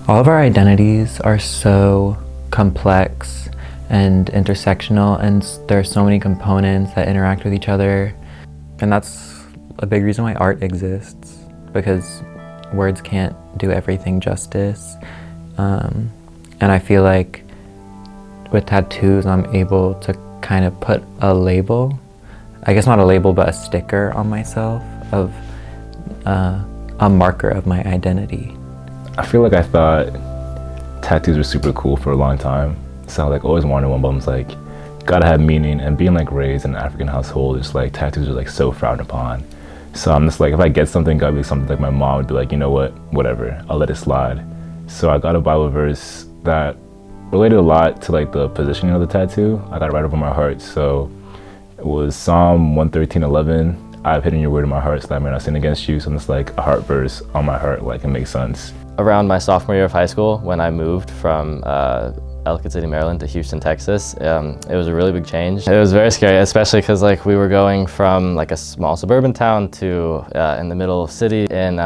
All of our identities are so complex and intersectional, and there are so many components that interact with each other. And that's a big reason why art exists, because words can't do everything justice. And I feel like with tattoos, I'm able to kind of put a label, I guess not a label, but a sticker on myself of a marker of my identity. I feel like I thought tattoos were super cool for a long time. So I always wanted one, but I'm like, gotta have meaning. And being raised in an African household, it's tattoos are so frowned upon. So I'm just if I get something, gotta be something my mom would be you know what, whatever, I'll let it slide. So I got a Bible verse that related a lot to the positioning of the tattoo. I got it right over my heart. So it was Psalm 113:11. I've hidden your word in my heart so that I may not sin against you. So I'm just a heart verse on my heart, it makes sense. Around my sophomore year of high school, when I moved from Ellicott City, Maryland to Houston, Texas, it was a really big change. It was very scary, especially because we were going from a small suburban town to in the middle of city in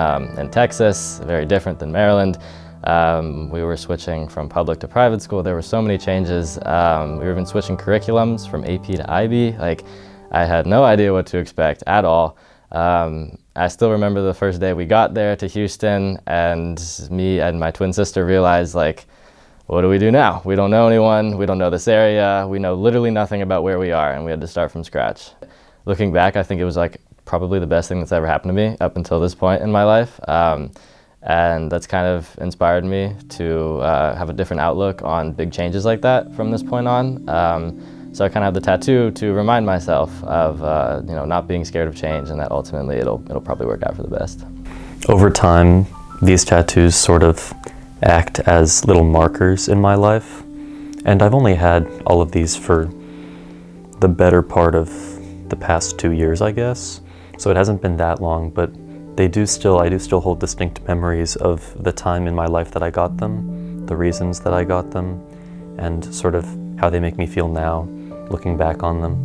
Texas, very different than Maryland. We were switching from public to private school. There were so many changes. We were even switching curriculums from AP to IB. I had no idea what to expect at all. I still remember the first day we got there to Houston, and me and my twin sister realized what do we do now? We don't know anyone, we don't know this area, we know literally nothing about where we are, and we had to start from scratch. Looking back, I think it was probably the best thing that's ever happened to me up until this point in my life. And that's kind of inspired me to have a different outlook on big changes like that from this point on. So I kind of have the tattoo to remind myself of not being scared of change, and that ultimately it'll probably work out for the best. Over time, these tattoos sort of act as little markers in my life, and I've only had all of these for the better part of the past 2 years, I guess. So it hasn't been that long, but I do still hold distinct memories of the time in my life that I got them, the reasons that I got them, and sort of how they make me feel now, looking back on them.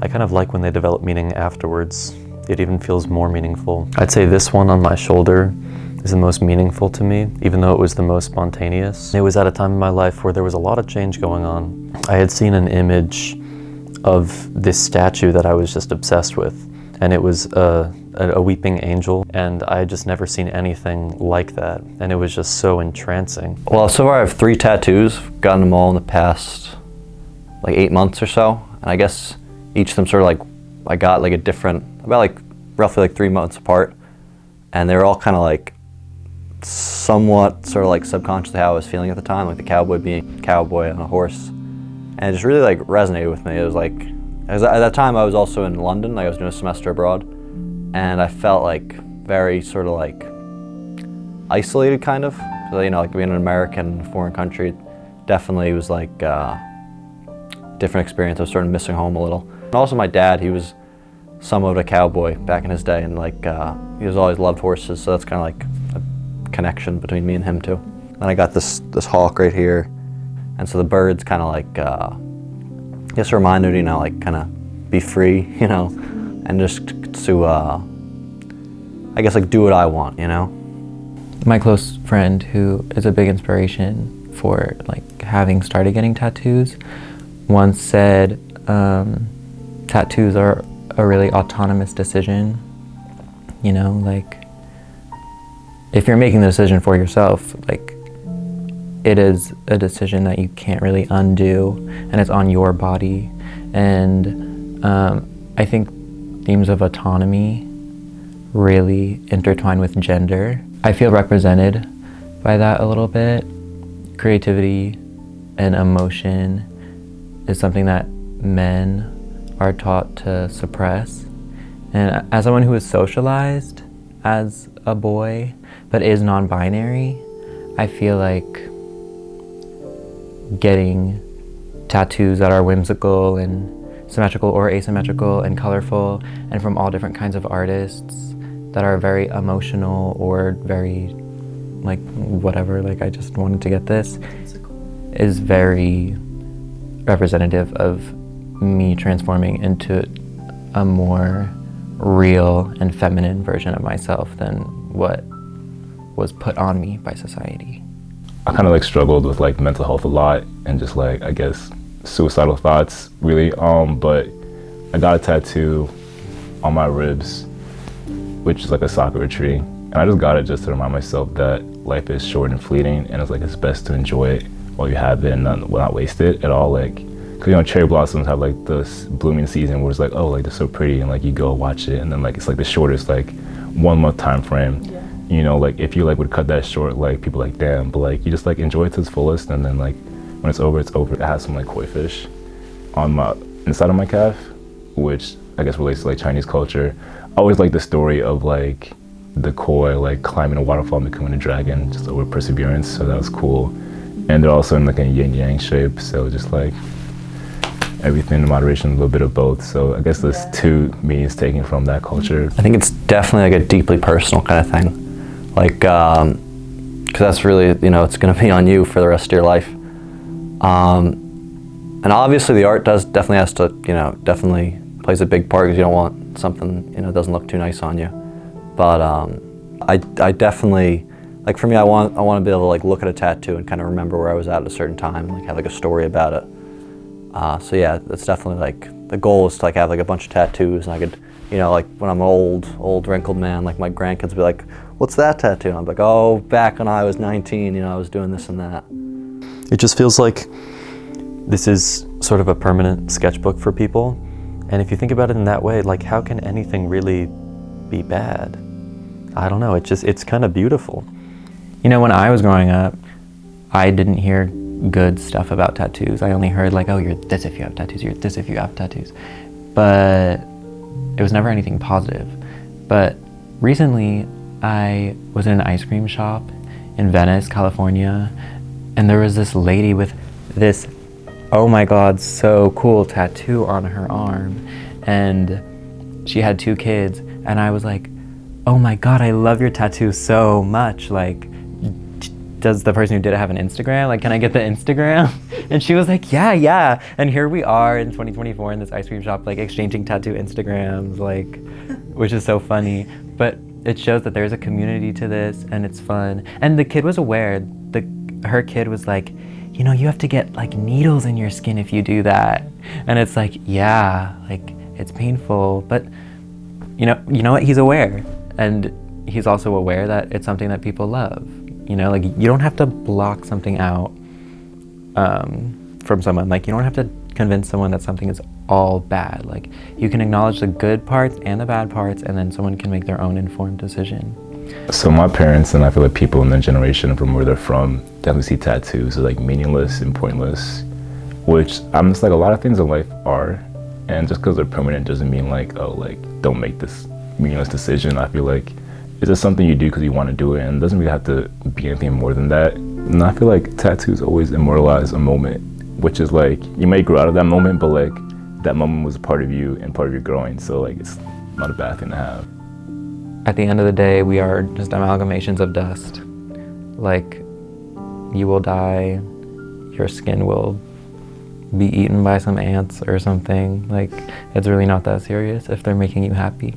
I kind of like when they develop meaning afterwards. It even feels more meaningful. I'd say this one on my shoulder is the most meaningful to me, even though it was the most spontaneous. It was at a time in my life where there was a lot of change going on. I had seen an image of this statue that I was just obsessed with, and it was a weeping angel, and I had just never seen anything like that, and it was just so entrancing. Well, so far I have 3 tattoos, gotten them all in the past 8 months or so, and I guess each of them sort of I got a different, about roughly 3 months apart, and they were all kind of somewhat sort of subconsciously how I was feeling at the time, the cowboy being a cowboy on a horse, and it just really resonated with me. It was at that time I was also in London, I was doing a semester abroad, and I felt very sort of isolated kind of. So, being an American in a foreign country definitely was different experience. I was sort of missing home a little. And also my dad, he was somewhat of a cowboy back in his day, and he was always loved horses, so that's kind of a connection between me and him too. And I got this hawk right here, and so the birds kind of I guess a reminder to kind of be free, and just to I guess do what I want, My close friend, who is a big inspiration for having started getting tattoos, once said tattoos are a really autonomous decision. If you're making the decision for yourself, it is a decision that you can't really undo, and it's on your body. And I think themes of autonomy really intertwine with gender. I feel represented by that a little bit. Creativity and emotion is something that men are taught to suppress. And as someone who is socialized as a boy, but is non-binary, I feel getting tattoos that are whimsical and symmetrical or asymmetrical and colorful, and from all different kinds of artists that are very emotional or very whatever, I just wanted to get this, is very representative of me transforming into a more real and feminine version of myself than what was put on me by society. I kind of like struggled with like mental health a lot and just like, I guess, suicidal thoughts really. But I got a tattoo on my ribs, which is like a sakura tree. And I just got it just to remind myself that life is short and fleeting, and it's like it's best to enjoy it while you have it and not waste it at all. Like, cause you know, cherry blossoms have like this blooming season where it's like, oh, like they're so pretty, and like you go watch it, and then like it's like the shortest like 1 month time frame. Yeah. You know, like if you like would cut that short, like people like damn, but like you just like enjoy it to its fullest, and then like when it's over, it's over. It has some like koi fish on my inside of my calf, which I guess relates to like Chinese culture. I always like the story of like the koi like climbing a waterfall and becoming a dragon just over perseverance, so that was cool. And they're also in like a yin yang shape, so just like everything in moderation, a little bit of both. So I guess this too means taken from that culture. I think it's definitely like a deeply personal kind of thing, like because that's really, you know, it's going to be on you for the rest of your life. And obviously the art definitely has to, you know, definitely plays a big part, because you don't want something, you know, doesn't look too nice on you. But I definitely, like for me, I want to be able to like look at a tattoo and kind of remember where I was at a certain time, and like have like a story about it. So yeah, that's definitely like, the goal is to like have like a bunch of tattoos, and I could, you know, like when I'm an old wrinkled man, like my grandkids be like, what's that tattoo? And I'm like, oh, back when I was 19, you know, I was doing this and that. It just feels like this is sort of a permanent sketchbook for people. And if you think about it in that way, like how can anything really be bad? I don't know, it's kind of beautiful. You know, when I was growing up, I didn't hear good stuff about tattoos. I only heard like, oh, you're this if you have tattoos, you're this if you have tattoos. But it was never anything positive. But recently, I was in an ice cream shop in Venice, California, and there was this lady with this, oh my God, so cool tattoo on her arm. And she had 2 kids, and I was like, oh my God, I love your tattoo so much. Like, does the person who did it have an Instagram? Like, can I get the Instagram? And she was like, yeah. And here we are in 2024 in this ice cream shop, like exchanging tattoo Instagrams, like, which is so funny. But it shows that there's a community to this, and it's fun. And the kid was aware. Her kid was like, you know, you have to get like needles in your skin if you do that. And it's like, yeah, like it's painful, but you know what? He's aware, and he's also aware that it's something that people love. You know, like you don't have to block something out from someone. Like you don't have to convince someone that something is all bad. Like you can acknowledge the good parts and the bad parts, and then someone can make their own informed decision. So my parents, and I feel like people in their generation from where they're from, definitely see tattoos as like meaningless and pointless, which I'm just like, a lot of things in life are, and just because they're permanent doesn't mean like, oh, like don't make this meaningless decision. I feel like it's just something you do because you want to do it, and it doesn't really have to be anything more than that. And I feel like tattoos always immortalize a moment, which is like, you may grow out of that moment, but like that moment was a part of you and part of your growing, so like it's not a bad thing to have. At the end of the day, we are just amalgamations of dust. Like, you will die, your skin will be eaten by some ants or something. Like, it's really not that serious if they're making you happy.